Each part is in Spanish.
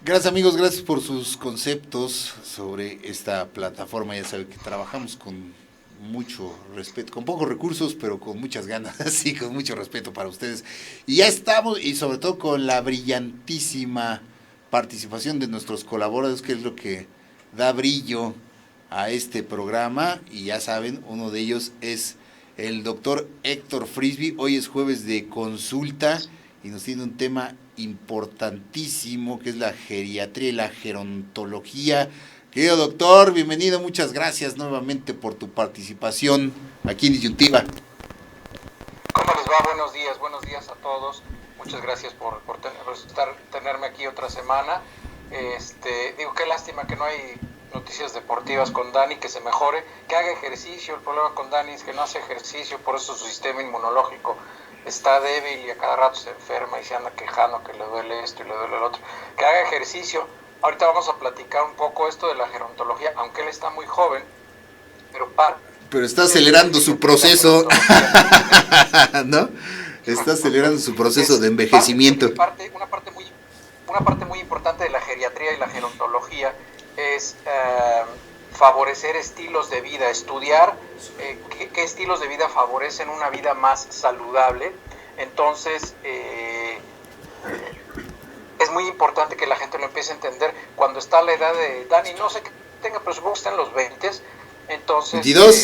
Gracias amigos, gracias por sus conceptos sobre esta plataforma. Ya saben que trabajamos con mucho respeto, con pocos recursos, pero con muchas ganas, así, con mucho respeto para ustedes. Y ya estamos, y sobre todo con la brillantísima participación de nuestros colaboradores, que es lo que da brillo a este programa. Y ya saben, uno de ellos es el doctor Héctor Frisby. Hoy es jueves de consulta y nos tiene un tema importantísimo que es la geriatría y la gerontología. Querido doctor, bienvenido, muchas gracias nuevamente por tu participación aquí en Disyuntiva. ¿Cómo les va? Buenos días a todos. Muchas gracias tenerme aquí otra semana. Digo, qué lástima que no hay noticias deportivas con Dani, que se mejore, que haga ejercicio. El problema con Dani es que no hace ejercicio, por eso su sistema inmunológico está débil y a cada rato se enferma y se anda quejando que le duele esto y le duele el otro. Que haga ejercicio. Ahorita vamos a platicar un poco esto de la gerontología, aunque él está muy joven, pero parte Pero está de la acelerando su geriatría y la proceso, gerontología también ¿no? Está acelerando su proceso de es envejecimiento. una parte muy importante de la geriatría y la gerontología es favorecer estilos de vida, estudiar qué estilos de vida favorecen una vida más saludable. Entonces, es muy importante que la gente lo empiece a entender cuando está a la edad de Dani, no sé qué tenga, pero supongo que está en los 20. Entonces, 22.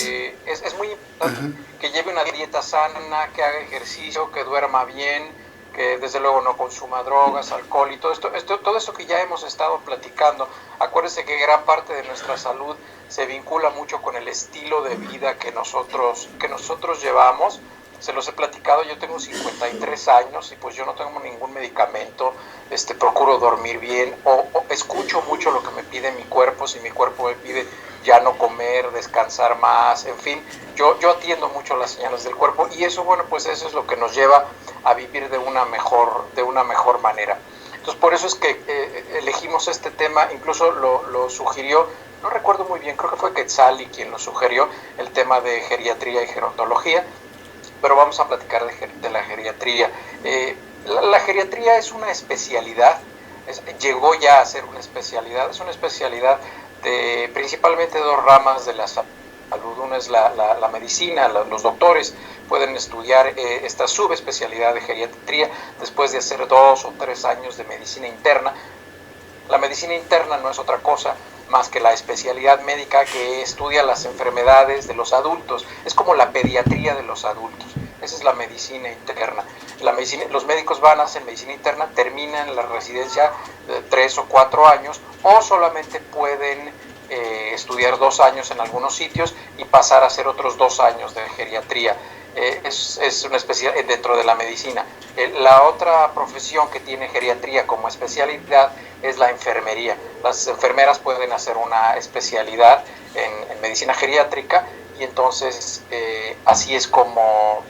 es muy importante que lleve una dieta sana, que haga ejercicio, que duerma bien, que desde luego no consuma drogas, alcohol y todo esto que ya hemos estado platicando. Acuérdense que gran parte de nuestra salud se vincula mucho con el estilo de vida que nosotros llevamos. Se los he platicado, yo tengo 53 años y pues yo no tengo ningún medicamento, procuro dormir bien o escucho mucho lo que me pide mi cuerpo. Si mi cuerpo me pide ya no comer, descansar más, en fin, yo atiendo mucho las señales del cuerpo y eso, bueno, pues eso es lo que nos lleva a vivir de una mejor manera. Entonces por eso es que elegimos este tema, incluso lo sugirió, no recuerdo muy bien, creo que fue Quetzali quien lo sugirió, el tema de geriatría y gerontología, pero vamos a platicar de la geriatría. La geriatría es una especialidad, llegó ya a ser una especialidad, es una especialidad de principalmente dos ramas de la salud. Una es la medicina, los doctores pueden estudiar esta subespecialidad de geriatría después de hacer 2 o 3 años de medicina interna. La medicina interna no es otra cosa más que la especialidad médica que estudia las enfermedades de los adultos. Es como la pediatría de los adultos. Esa es la medicina interna. Los médicos van a hacer medicina interna, terminan la residencia de 3 o 4 años o solamente pueden estudiar 2 años en algunos sitios y pasar a hacer otros 2 años de geriatría. Es una especialidad dentro de la medicina. La otra profesión que tiene geriatría como especialidad es la enfermería. Las enfermeras pueden hacer una especialidad en medicina geriátrica y entonces así es como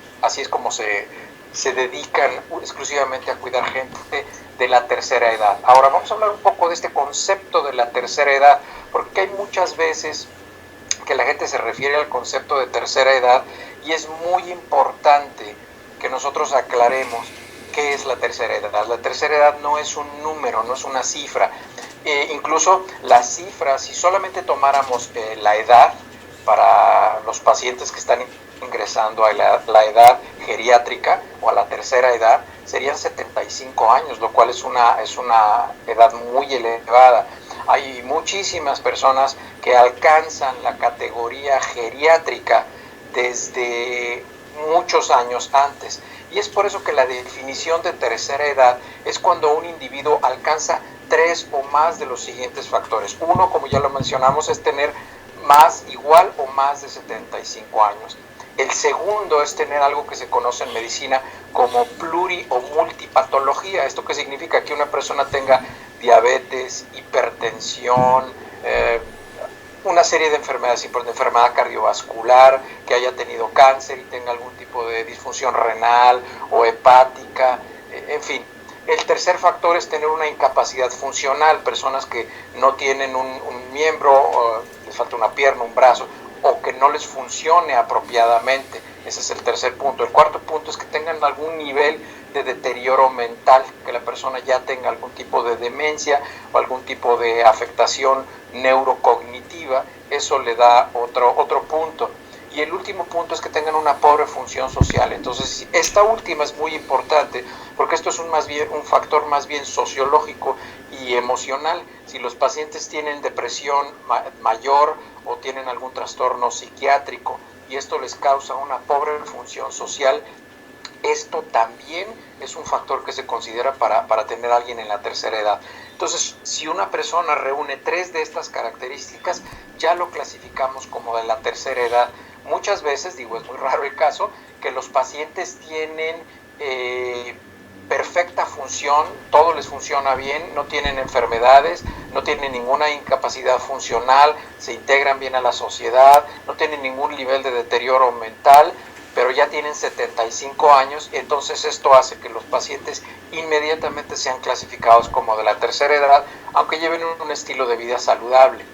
se dedican exclusivamente a cuidar gente de la tercera edad. Ahora vamos a hablar un poco de este concepto de la tercera edad, porque hay muchas veces que la gente se refiere al concepto de tercera edad y es muy importante que nosotros aclaremos qué es la tercera edad. La tercera edad no es un número, no es una cifra. Incluso la cifra, si solamente tomáramos la edad para los pacientes que están ingresando a la edad geriátrica o a la tercera edad, serían 75 años, lo cual es una edad muy elevada. Hay muchísimas personas que alcanzan la categoría geriátrica desde muchos años antes. Y es por eso que la definición de tercera edad es cuando un individuo alcanza 3 o más de los siguientes factores. Uno, como ya lo mencionamos, es tener más, igual o más de 75 años. El segundo es tener algo que se conoce en medicina como pluri o multipatología. ¿Esto qué significa? Que una persona tenga diabetes, hipertensión, una serie de enfermedades, de enfermedad cardiovascular, que haya tenido cáncer y tenga algún tipo de disfunción renal o hepática, en fin. El tercer factor es tener una incapacidad funcional, personas que no tienen un miembro, les falta una pierna, un brazo, o que no les funcione apropiadamente. Ese es el tercer punto. El cuarto punto es que tengan algún nivel de deterioro mental, que la persona ya tenga algún tipo de demencia o algún tipo de afectación neurocognitiva. Eso le da otro punto. Y el último punto es que tengan una pobre función social. Entonces, esta última es muy importante porque esto es un factor más bien sociológico y emocional. Si los pacientes tienen depresión mayor o tienen algún trastorno psiquiátrico y esto les causa una pobre función social, esto también es un factor que se considera para tener a alguien en la tercera edad. Entonces, si una persona reúne 3 de estas características, ya lo clasificamos como de la tercera edad. Muchas veces, digo, es muy raro el caso, que los pacientes tienen perfecta función, todo les funciona bien, no tienen enfermedades, no tienen ninguna incapacidad funcional, se integran bien a la sociedad, no tienen ningún nivel de deterioro mental, pero ya tienen 75 años, entonces esto hace que los pacientes inmediatamente sean clasificados como de la tercera edad, aunque lleven un estilo de vida saludable.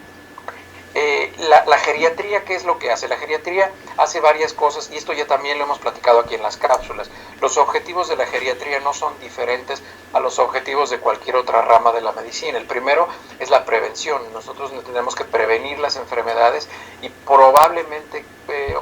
La geriatría, ¿qué es lo que hace? La geriatría hace varias cosas y esto ya también lo hemos platicado aquí en las cápsulas. Los objetivos de la geriatría no son diferentes a los objetivos de cualquier otra rama de la medicina. El primero es la prevención. Nosotros tenemos que prevenir las enfermedades y probablemente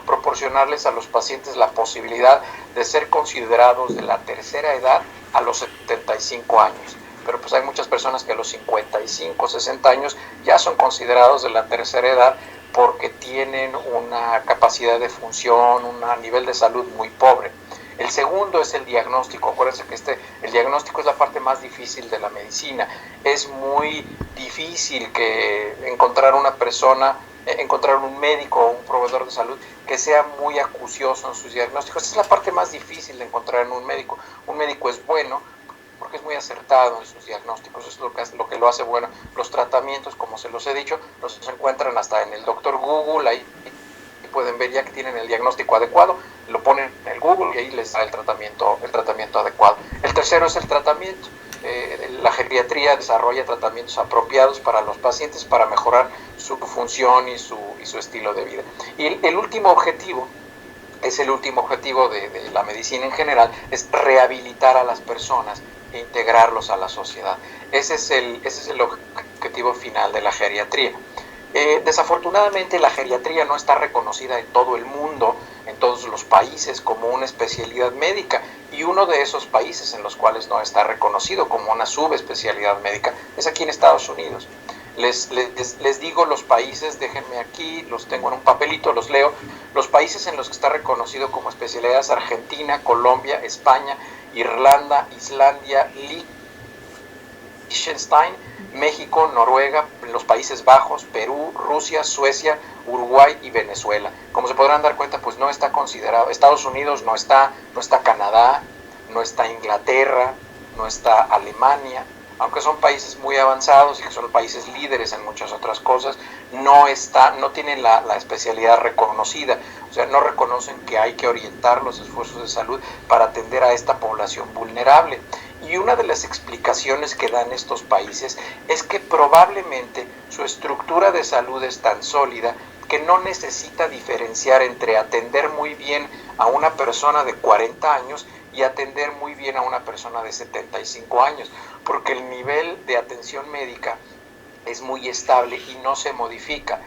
proporcionarles a los pacientes la posibilidad de ser considerados de la tercera edad a los 75 años. Pero pues hay muchas personas que a los 55, 60 años ya son considerados de la tercera edad porque tienen una capacidad de función, un nivel de salud muy pobre. El segundo es el diagnóstico. Acuérdense que el diagnóstico es la parte más difícil de la medicina. Es muy difícil que encontrar un médico o un proveedor de salud que sea muy acucioso en sus diagnósticos. Esa es la parte más difícil de encontrar en un médico. Un médico es bueno porque es muy acertado en sus diagnósticos, eso es lo que lo hace bueno. Los tratamientos, como se los he dicho, los encuentran hasta en el doctor Google, ahí pueden ver ya que tienen el diagnóstico adecuado, lo ponen en el Google y ahí les da el tratamiento adecuado. El tercero es el tratamiento. La geriatría desarrolla tratamientos apropiados para los pacientes para mejorar su función y su estilo de vida. Y el último objetivo es el último objetivo de la medicina en general, es rehabilitar a las personas e integrarlos a la sociedad. Ese es el objetivo final de la geriatría. Desafortunadamente la geriatría no está reconocida en todo el mundo, en todos los países, como una especialidad médica, y uno de esos países en los cuales no está reconocido como una subespecialidad médica es aquí en Estados Unidos. Les digo los países, déjenme aquí, los tengo en un papelito, los leo. Los países en los que está reconocido como especialidades: Argentina, Colombia, España, Irlanda, Islandia, Liechtenstein, México, Noruega, los Países Bajos, Perú, Rusia, Suecia, Uruguay y Venezuela. Como se podrán dar cuenta, pues no está considerado. Estados Unidos no está Canadá, no está Inglaterra, no está Alemania. Aunque son países muy avanzados y que son países líderes en muchas otras cosas, no tienen la especialidad reconocida. O sea, no reconocen que hay que orientar los esfuerzos de salud para atender a esta población vulnerable. Y una de las explicaciones que dan estos países es que probablemente su estructura de salud es tan sólida que no necesita diferenciar entre atender muy bien a una persona de 40 años y atender muy bien a una persona de 75 años, porque el nivel de atención médica es muy estable y no se modifica.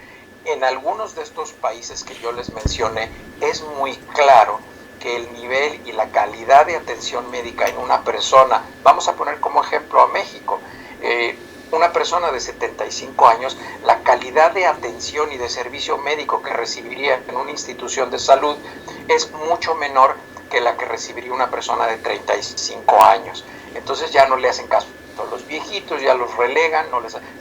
En algunos de estos países que yo les mencioné es muy claro que el nivel y la calidad de atención médica en una persona, vamos a poner como ejemplo a México, una persona de 75 años, la calidad de atención y de servicio médico que recibiría en una institución de salud es mucho menor que la que recibiría una persona de 35 años. Entonces ya no le hacen caso a los viejitos, ya los relegan,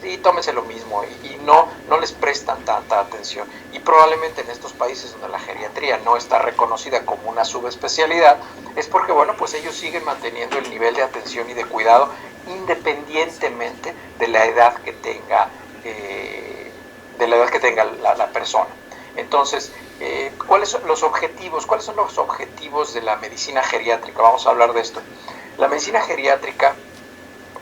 sí, tómense lo mismo, y no les prestan tanta atención. Y probablemente en estos países donde la geriatría no está reconocida como una subespecialidad, es porque, bueno, pues ellos siguen manteniendo el nivel de atención y de cuidado independientemente de la edad que tenga la persona. Entonces, ¿cuáles son los objetivos? ¿Cuáles son los objetivos de la medicina geriátrica? Vamos a hablar de esto. La medicina geriátrica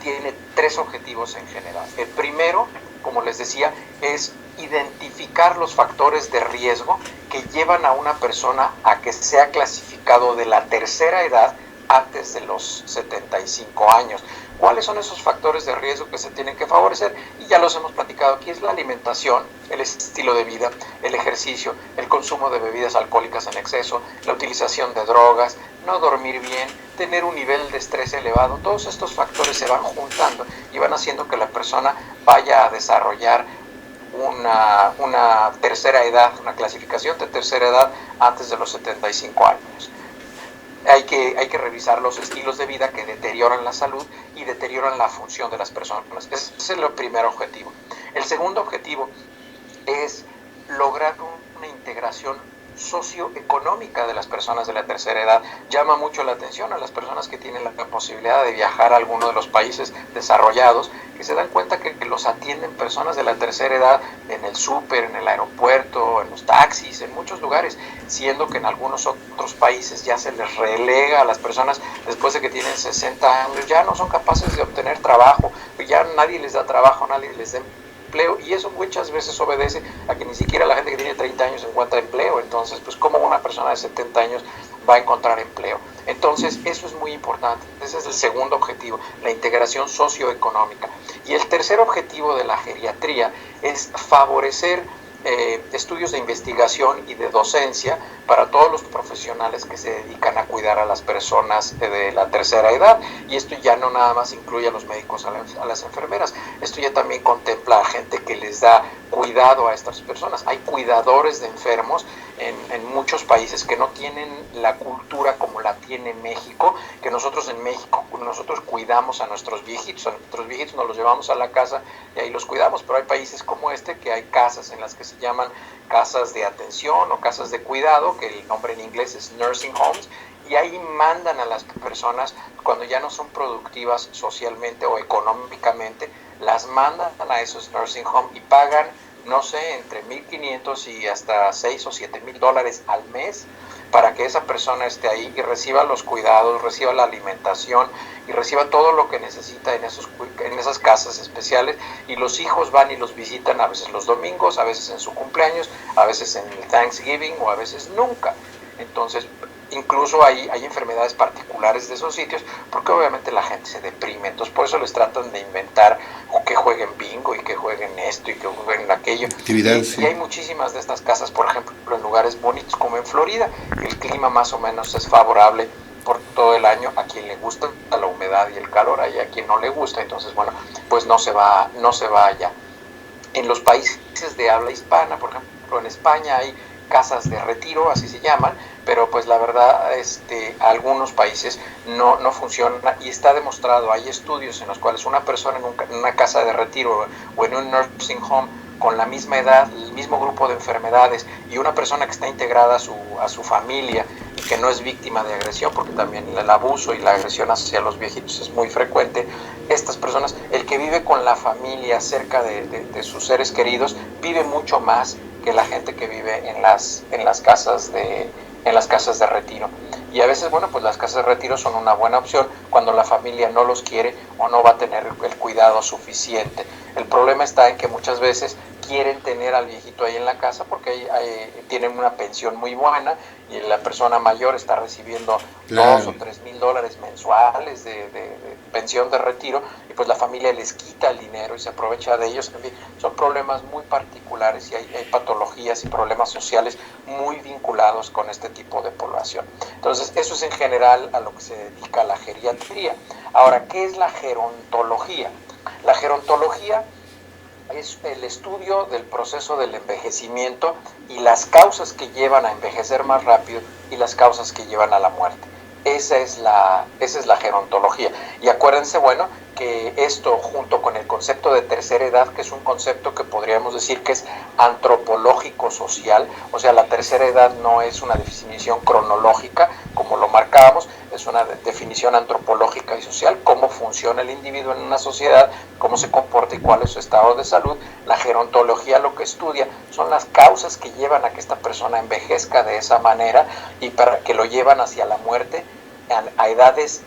tiene 3 objetivos en general. El primero, como les decía, es identificar los factores de riesgo que llevan a una persona a que sea clasificado de la tercera edad antes de los 75 años. ¿Cuáles son esos factores de riesgo que se tienen que favorecer? Y ya los hemos platicado aquí, es la alimentación, el estilo de vida, el ejercicio, el consumo de bebidas alcohólicas en exceso, la utilización de drogas, no dormir bien, tener un nivel de estrés elevado. Todos estos factores se van juntando y van haciendo que la persona vaya a desarrollar una tercera edad, una clasificación de tercera edad antes de los 75 años. Hay que revisar los estilos de vida que deterioran la salud y deterioran la función de las personas. Ese es el primer objetivo. El segundo objetivo es lograr una integración socioeconómica de las personas de la tercera edad. Llama mucho la atención a las personas que tienen la posibilidad de viajar a alguno de los países desarrollados, que se dan cuenta que los atienden personas de la tercera edad en el súper, en el aeropuerto, en los taxis, en muchos lugares, siendo que en algunos otros países ya se les relega a las personas después de que tienen 60 años, ya no son capaces de obtener trabajo, ya nadie les da trabajo, nadie les da empleo, y eso muchas veces obedece a que ni siquiera la gente que tiene 30 años encuentra empleo. Entonces, pues cómo una persona de 70 años va a encontrar empleo. Entonces, eso es muy importante. Ese es el segundo objetivo, la integración socioeconómica. Y el tercer objetivo de la geriatría es favorecer estudios de investigación y de docencia para todos los profesionales que se dedican a cuidar a las personas de la tercera edad. Y esto ya no nada más incluye a los médicos, a las enfermeras, esto ya también contempla a gente que les da cuidado a estas personas. Hay cuidadores de enfermos en muchos países que no tienen la cultura como la tiene México, que nosotros en México, nosotros cuidamos a nuestros viejitos nos los llevamos a la casa y ahí los cuidamos, pero hay países como este que hay casas en las que se llaman casas de atención o casas de cuidado, que el nombre en inglés es nursing homes, y ahí mandan a las personas cuando ya no son productivas socialmente o económicamente, las mandan a esos nursing homes y pagan, no sé, entre $1,500 y hasta $6,000 o $7,000 al mes para que esa persona esté ahí y reciba los cuidados, reciba la alimentación y reciba todo lo que necesita en esas casas especiales. Y los hijos van y los visitan a veces los domingos, a veces en su cumpleaños, a veces en el Thanksgiving o a veces nunca. Entonces, incluso hay enfermedades particulares de esos sitios, porque obviamente la gente se deprime, entonces por eso les tratan de inventar o que jueguen bingo y que jueguen esto y que jueguen aquello. Y hay muchísimas de estas casas, por ejemplo, en lugares bonitos como en Florida, el clima más o menos es favorable por todo el año, a quien le gusta la humedad y el calor, y a quien no le gusta, entonces bueno, pues no se va allá. En los países de habla hispana, por ejemplo en España hay casas de retiro, así se llaman, pero pues la verdad algunos países no funcionan, y está demostrado, hay estudios en los cuales una persona en una casa de retiro o en un nursing home con la misma edad, el mismo grupo de enfermedades, y una persona que está integrada a su familia y que no es víctima de agresión, porque también el abuso y la agresión hacia los viejitos es muy frecuente, estas personas, el que vive con la familia cerca de sus seres queridos, vive mucho más que la gente que vive en las casas de retiro. Y a veces, bueno, pues las casas de retiro son una buena opción cuando la familia no los quiere o no va a tener el cuidado suficiente. El problema está en que muchas veces quieren tener al viejito ahí en la casa porque tienen una pensión muy buena y la persona mayor está recibiendo $2,000 o $3,000 mensuales de pensión de retiro, y pues la familia les quita el dinero y se aprovecha de ellos. En fin, son problemas muy particulares y hay patologías y problemas sociales muy vinculados con este tipo de población. Entonces, eso es en general a lo que se dedica la geriatría. Ahora, ¿qué es la gerontología? La gerontología es el estudio del proceso del envejecimiento y las causas que llevan a envejecer más rápido y las causas que llevan a la muerte. Esa es la gerontología. Y acuérdense, bueno, que esto junto con el concepto de tercera edad, que es un concepto que podríamos decir que es antropológico social, o sea, la tercera edad no es una definición cronológica como lo marcábamos, es una definición antropológica y social, cómo funciona el individuo en una sociedad, cómo se comporta y cuál es su estado de salud. La gerontología lo que estudia son las causas que llevan a que esta persona envejezca de esa manera y para que lo llevan hacia la muerte a edades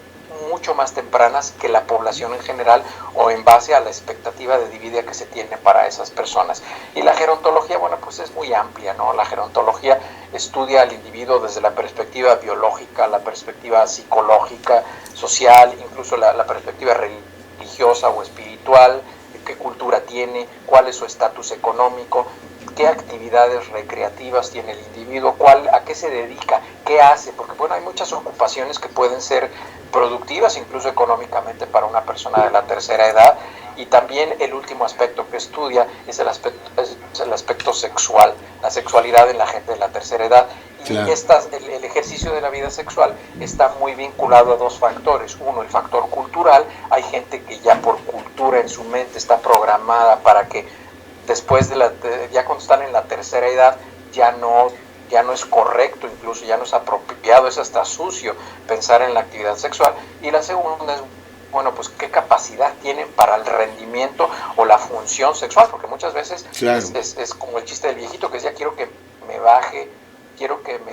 mucho más tempranas que la población en general o en base a la expectativa de vida que se tiene para esas personas. Y la gerontología, bueno, pues es muy amplia, ¿no? La gerontología estudia al individuo desde la perspectiva biológica, la perspectiva psicológica, social, incluso la perspectiva religiosa o espiritual, qué cultura tiene, cuál es su estatus económico, qué actividades recreativas tiene el individuo, a qué se dedica, qué hace, porque bueno, hay muchas ocupaciones que pueden ser productivas incluso económicamente para una persona de la tercera edad. Y también el último aspecto que estudia es el aspecto sexual, la sexualidad en la gente de la tercera edad. Claro. Y el ejercicio de la vida sexual está muy vinculado a dos factores. Uno, el factor cultural. Hay gente que ya por cultura en su mente está programada para que después ya cuando están en la tercera edad ya no es correcto, incluso ya no es apropiado, es hasta sucio pensar en la actividad sexual. Y la segunda es, bueno, pues qué capacidad tienen para el rendimiento o la función sexual, porque muchas veces claro. es como el chiste del viejito que decía, quiero que me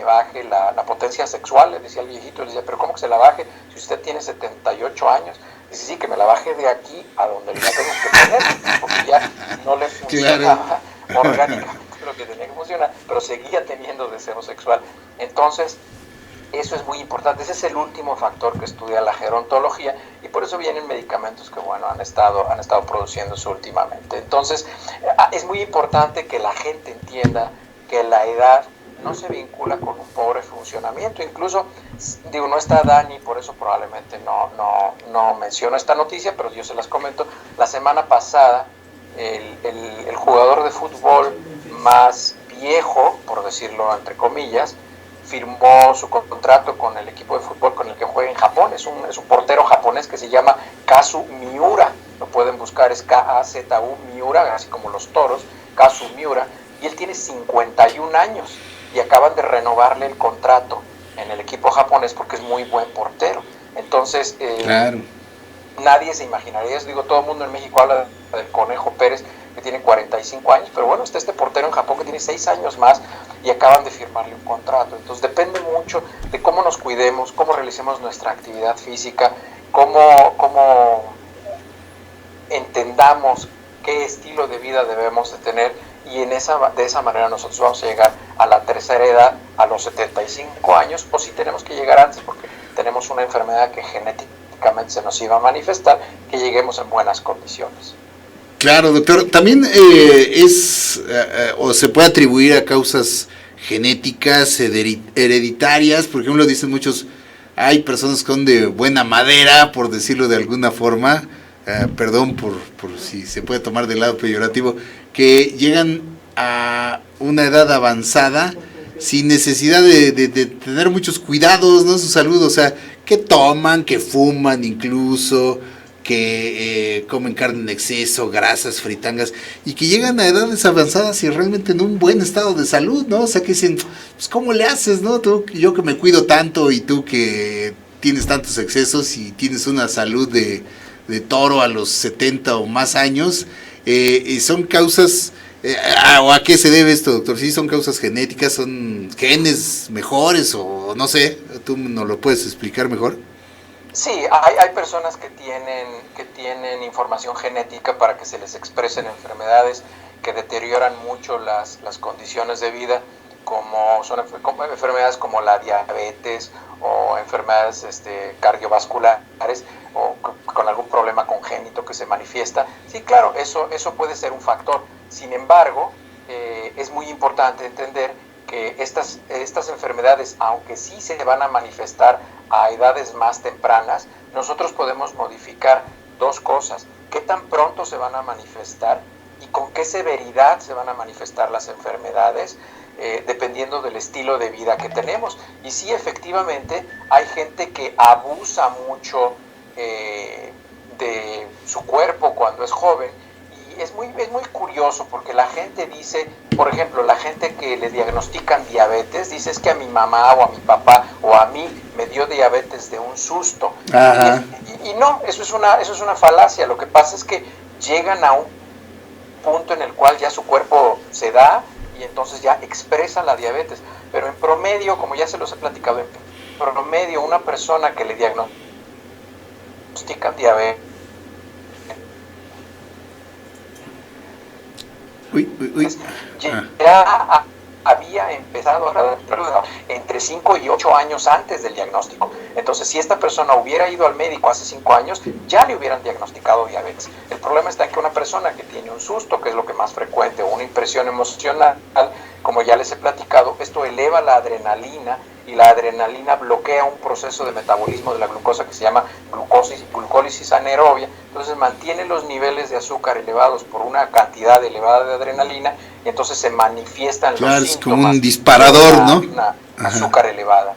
baje la potencia sexual, le decía al viejito, le decía, pero ¿cómo que se la baje si usted tiene 78 años? Dice, sí, que me la baje de aquí a donde la tengo que tener, porque ya no le funcionaba claro. orgánicamente lo que tenía que funcionar, pero seguía teniendo deseo sexual. Entonces, eso es muy importante. Ese es el último factor que estudia la gerontología, y por eso vienen medicamentos que bueno han estado produciéndose últimamente. Entonces, es muy importante que la gente entienda que la edad no se vincula con un pobre funcionamiento. Incluso, digo, no está Dani, por eso probablemente no menciono esta noticia, pero yo se las comento. La semana pasada, el jugador de fútbol más viejo, por decirlo entre comillas, firmó su contrato con el equipo de fútbol con el que juega en Japón. Es un portero japonés que se llama Kazu Miura. Lo pueden buscar, es Kazu Miura, así como los toros, Kazu Miura. Y él tiene 51 años y acaban de renovarle el contrato en el equipo japonés porque es muy buen portero. Entonces, claro. Nadie se imaginaría eso. Digo, todo el mundo en México habla del Conejo Pérez, que tiene 45 años, pero bueno, está este portero en Japón que tiene 6 años más y acaban de firmarle un contrato. Entonces depende mucho de cómo nos cuidemos, cómo realicemos nuestra actividad física, cómo entendamos qué estilo de vida debemos de tener, y de esa manera nosotros vamos a llegar a la tercera edad, a los 75 años, o si tenemos que llegar antes porque tenemos una enfermedad que genéticamente se nos iba a manifestar, que lleguemos en buenas condiciones. Claro, doctor. También o se puede atribuir a causas genéticas, hereditarias. Por ejemplo, dicen muchos, hay personas que son de buena madera, por decirlo de alguna forma, perdón por si se puede tomar del lado peyorativo, que llegan a una edad avanzada sin necesidad de tener muchos cuidados, ¿no? Su salud, o sea, que toman, que fuman incluso, que comen carne en exceso, grasas, fritangas, y que llegan a edades avanzadas y realmente en un buen estado de salud, ¿no? O sea, que dicen, pues, ¿cómo le haces, no? Yo que me cuido tanto y tú que tienes tantos excesos y tienes una salud de toro a los 70 o más años, y son causas, ¿o a qué se debe esto, doctor? ¿Sí son causas genéticas, son genes mejores o no sé? ¿Tú nos lo puedes explicar mejor? Sí, hay personas que tienen información genética para que se les expresen enfermedades que deterioran mucho las condiciones de vida, como enfermedades como la diabetes o enfermedades cardiovasculares o con algún problema congénito que se manifiesta. Sí, claro, eso puede ser un factor. Sin embargo, es muy importante entender que estas enfermedades, aunque sí se van a manifestar a edades más tempranas, nosotros podemos modificar dos cosas: qué tan pronto se van a manifestar y con qué severidad se van a manifestar las enfermedades, dependiendo del estilo de vida que tenemos. Y sí, efectivamente, hay gente que abusa mucho de su cuerpo cuando es joven. Es muy curioso porque la gente dice, por ejemplo, la gente que le diagnostican diabetes, dice, es que a mi mamá o a mi papá o a mí me dio diabetes de un susto. Y no, eso es una falacia. Lo que pasa es que llegan a un punto en el cual ya su cuerpo se da y entonces ya expresa la diabetes. Pero en promedio, como ya se los he platicado, en promedio una persona que le diagnostican diabetes llega a había empezado entre 5 y 8 años antes del diagnóstico. Entonces, si esta persona hubiera ido al médico hace 5 años, ya le hubieran diagnosticado diabetes. El problema está en que una persona que tiene un susto, que es lo que más frecuente, o una impresión emocional, como ya les he platicado, esto eleva la adrenalina, y la adrenalina bloquea un proceso de metabolismo de la glucosa que se llama glucólisis anaerobia. Entonces mantiene los niveles de azúcar elevados por una cantidad elevada de adrenalina, y entonces se manifiestan los síntomas. Es como un disparador, ¿no? Una azúcar elevada.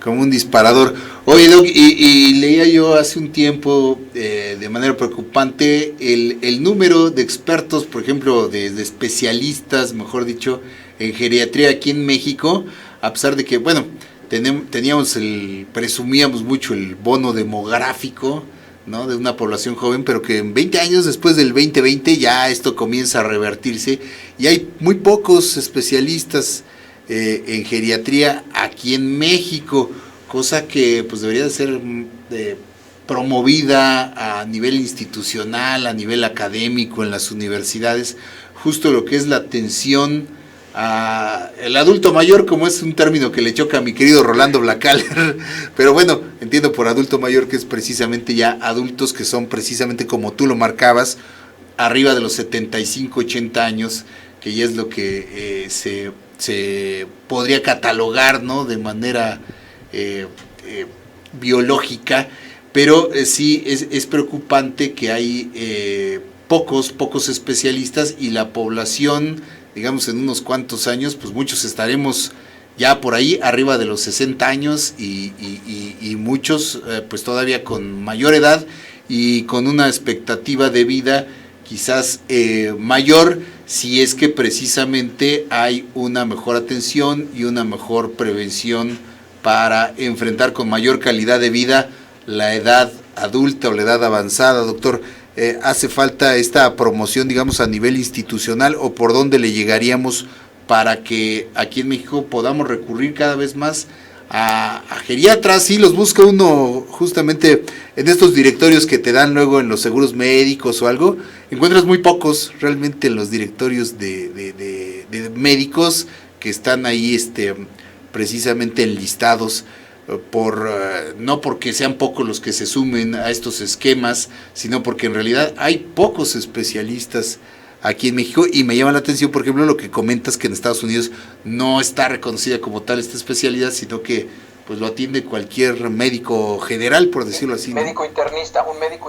Como un disparador. Oye, Doc, y leía yo hace un tiempo de manera preocupante el número de expertos, por ejemplo, de especialistas, mejor dicho, en geriatría aquí en México, a pesar de que, bueno, presumíamos mucho el bono demográfico, ¿no?, de una población joven, pero que en 20 años después del 2020 ya esto comienza a revertirse y hay muy pocos especialistas en geriatría aquí en México, cosa que pues debería de ser promovida a nivel institucional, a nivel académico, en las universidades, justo lo que es la atención el adulto mayor, como es un término que le choca a mi querido Rolando Blacaller, pero bueno, entiendo por adulto mayor que es precisamente ya adultos que son precisamente como tú lo marcabas, arriba de los 75, 80 años, que ya es lo que se podría catalogar, ¿no?, de manera biológica, pero sí es preocupante que hay pocos especialistas y la población, digamos, en unos cuantos años, pues muchos estaremos ya por ahí arriba de los 60 años y muchos pues todavía con mayor edad y con una expectativa de vida quizás mayor, si es que precisamente hay una mejor atención y una mejor prevención para enfrentar con mayor calidad de vida la edad adulta o la edad avanzada, doctor. ¿Hace falta esta promoción, digamos, a nivel institucional, o por dónde le llegaríamos para que aquí en México podamos recurrir cada vez más a geriatras? Sí, los busca uno justamente en estos directorios que te dan luego en los seguros médicos o algo, encuentras muy pocos realmente en los directorios de médicos que están ahí precisamente enlistados, no porque sean pocos los que se sumen a estos esquemas, sino porque en realidad hay pocos especialistas aquí en México, y me llama la atención, por ejemplo, lo que comentas, que en Estados Unidos no está reconocida como tal esta especialidad, sino que pues lo atiende cualquier médico general, por decirlo así, ¿no? Un médico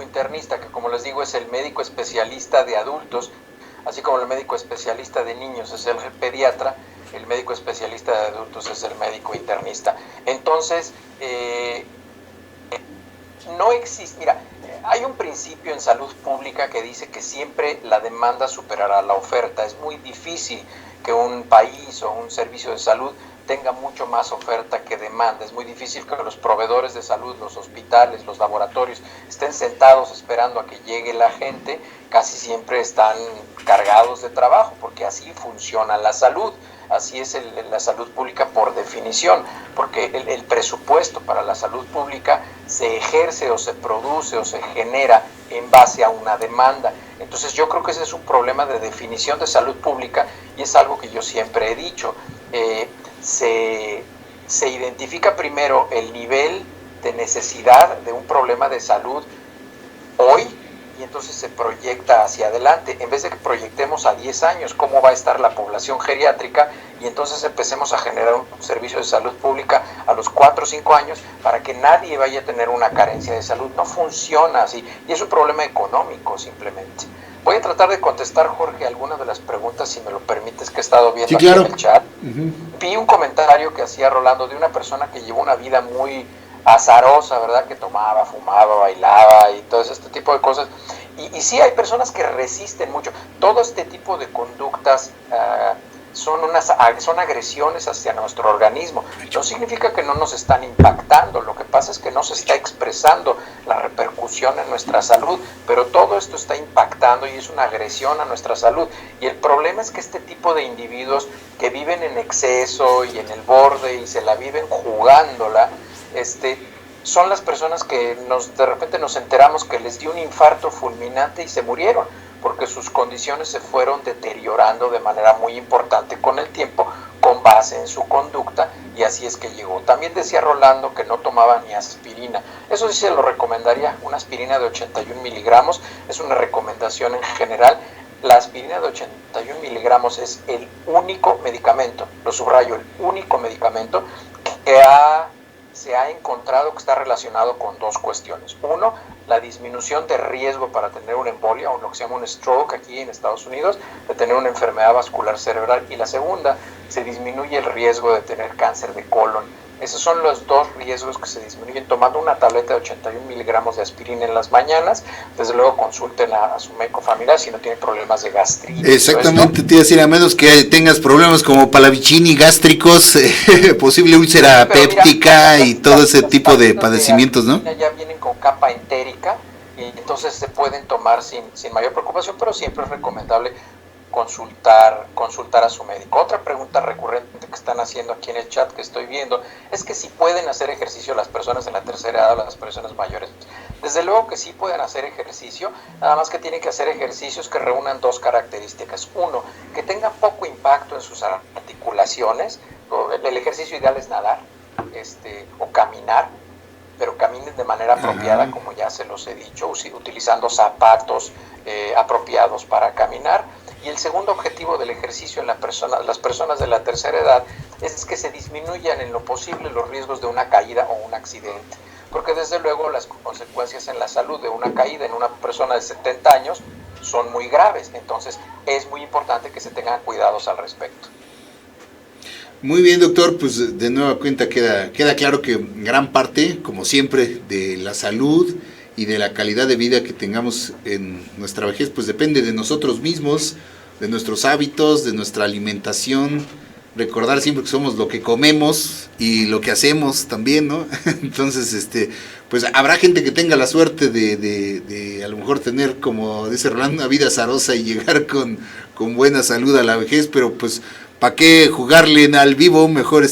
internista que, como les digo, es el médico especialista de adultos, así como el médico especialista de niños es el pediatra, el médico especialista de adultos es el médico internista. Entonces, no existe, mira, hay un principio en salud pública que dice que siempre la demanda superará la oferta. Es muy difícil que un país o un servicio de salud tenga mucho más oferta que demanda. Es muy difícil que los proveedores de salud, los hospitales, los laboratorios, estén sentados esperando a que llegue la gente. Casi siempre están cargados de trabajo, porque así funciona la salud. Así es la salud pública por definición, porque el presupuesto para la salud pública se ejerce o se produce o se genera en base a una demanda. Entonces yo creo que ese es un problema de definición de salud pública, y es algo que yo siempre he dicho. Se identifica primero el nivel de necesidad de un problema de salud hoy, y entonces se proyecta hacia adelante, en vez de que proyectemos a 10 años cómo va a estar la población geriátrica, y entonces empecemos a generar un servicio de salud pública a los 4 o 5 años para que nadie vaya a tener una carencia de salud. No funciona así, y es un problema económico simplemente. Voy a tratar de contestar, Jorge, algunas de las preguntas, si me lo permites, que he estado viendo, sí, claro, aquí en el chat. Vi un comentario que hacía Rolando de una persona que llevó una vida muy azarosa, ¿verdad? Que tomaba, fumaba, bailaba y todo este tipo de cosas. Y sí, hay personas que resisten mucho. Todo este tipo de conductas son agresiones hacia nuestro organismo. No significa que no nos están impactando, lo que pasa es que no se está expresando la repercusión en nuestra salud, pero todo esto está impactando y es una agresión a nuestra salud. Y el problema es que este tipo de individuos que viven en exceso y en el borde y se la viven jugándola, son las personas que de repente nos enteramos que les dio un infarto fulminante y se murieron, porque sus condiciones se fueron deteriorando de manera muy importante con el tiempo, sentaron base en su conducta y así es que llegó. También decía Rolando que no tomaba ni aspirina. Eso sí se lo recomendaría, una aspirina de 81 miligramos, es una recomendación en general. La aspirina de 81 miligramos es el único medicamento, lo subrayo, el único medicamento que se ha encontrado que está relacionado con dos cuestiones. Uno, la disminución de riesgo para tener una embolia o lo que se llama un stroke aquí en Estados Unidos, de tener una enfermedad vascular cerebral. Y la segunda, se disminuye el riesgo de tener cáncer de colon. Esos son los dos riesgos que se disminuyen tomando una tableta de 81 miligramos de aspirina en las mañanas. Desde luego consulten a su médico familiar si no tienen problemas de gastritis. Exactamente, te iba a decir, a menos que tengas problemas como Pallavicini, gástricos, posible úlcera péptica y todo ese tipo de padecimientos, ¿no? Ya vienen con capa entérica y entonces se pueden tomar sin mayor preocupación, pero siempre es recomendable consultar a su médico. Otra pregunta recurrente que están haciendo aquí en el chat que estoy viendo es que si pueden hacer ejercicio las personas de la tercera edad o las personas mayores. Desde luego que sí pueden hacer ejercicio, nada más que tienen que hacer ejercicios que reúnan dos características. Uno, que tengan poco impacto en sus articulaciones. El ejercicio ideal es nadar o caminar, pero caminen de manera apropiada, como ya se los he dicho, utilizando zapatos apropiados para caminar. Y el segundo objetivo del ejercicio en las personas de la tercera edad es que se disminuyan en lo posible los riesgos de una caída o un accidente. Porque desde luego las consecuencias en la salud de una caída en una persona de 70 años son muy graves. Entonces es muy importante que se tengan cuidados al respecto. Muy bien, doctor, pues de nueva cuenta queda claro que gran parte, como siempre, de la salud y de la calidad de vida que tengamos en nuestra vejez, pues depende de nosotros mismos, de nuestros hábitos, de nuestra alimentación, recordar siempre que somos lo que comemos y lo que hacemos también, ¿no? Entonces, pues habrá gente que tenga la suerte de a lo mejor tener, como dice Rolando, una vida azarosa y llegar con buena salud a la vejez, pero pues, ¿para qué jugarle al vivo? Mejor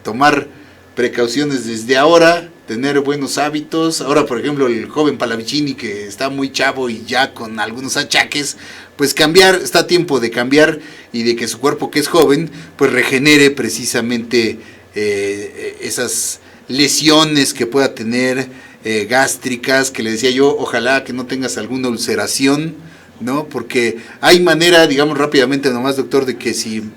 tomar precauciones desde ahora, tener buenos hábitos. Ahora, por ejemplo, el joven Pallavicini, que está muy chavo y ya con algunos achaques, pues está a tiempo de cambiar y de que su cuerpo, que es joven, pues regenere precisamente esas lesiones que pueda tener gástricas, que le decía yo, ojalá que no tengas alguna ulceración, ¿no? Porque hay manera, digamos rápidamente nomás, doctor, de que si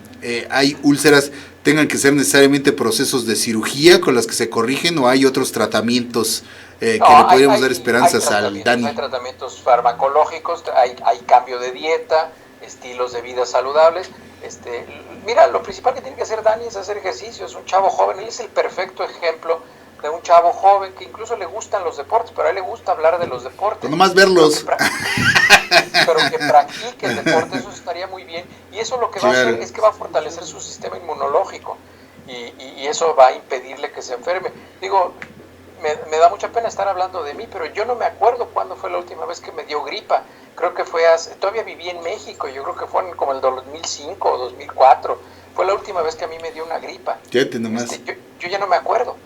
hay úlceras, tengan que ser necesariamente procesos de cirugía con las que se corrigen, o hay otros tratamientos que le podríamos dar esperanzas al Dani. Hay tratamientos farmacológicos, hay cambio de dieta, estilos de vida saludables. Mira, lo principal que tiene que hacer Dani es hacer ejercicio. Es un chavo joven, él es el perfecto ejemplo de un chavo joven que incluso le gustan los deportes, pero a él le gusta hablar de los deportes. Pues nomás verlos. Pero que practique el deporte, eso estaría muy bien. Y eso lo que va a hacer es que va a fortalecer su sistema inmunológico. Y eso va a impedirle que se enferme. Digo, me da mucha pena estar hablando de mí, pero yo no me acuerdo cuándo fue la última vez que me dio gripa. Creo que fue todavía viví en México, yo creo que fue como el 2005 o 2004. Fue la última vez que a mí me dio una gripa. Fíjate nomás. Yo ya no me acuerdo.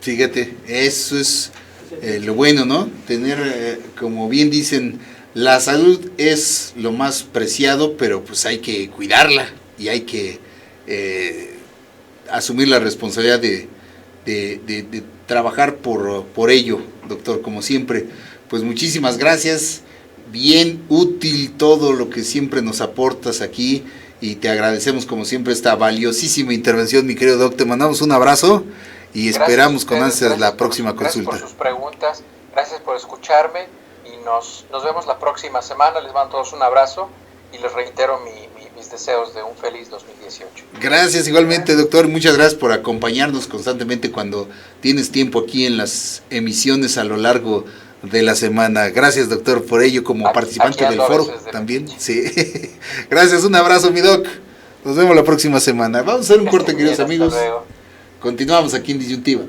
Fíjate, eso es lo bueno, ¿no? Tener, como bien dicen, la salud es lo más preciado, pero pues hay que cuidarla y hay que asumir la responsabilidad de trabajar por ello, doctor, como siempre. Pues muchísimas gracias, bien útil todo lo que siempre nos aportas aquí y te agradecemos como siempre esta valiosísima intervención, mi querido doc. Te mandamos un abrazo y esperamos con ansias la próxima consulta. Gracias por sus preguntas, gracias por escucharme y nos vemos la próxima semana. Les mando a todos un abrazo y les reitero mis deseos de un feliz 2018. Gracias igualmente, doctor. Muchas gracias por acompañarnos constantemente cuando tienes tiempo aquí en las emisiones a lo largo de la semana. Gracias, doctor, por ello como participante del foro también. Sí. Gracias, un abrazo, mi doc. Nos vemos la próxima semana. Vamos a hacer un corte, queridos amigos. Continuamos aquí en Disyuntiva.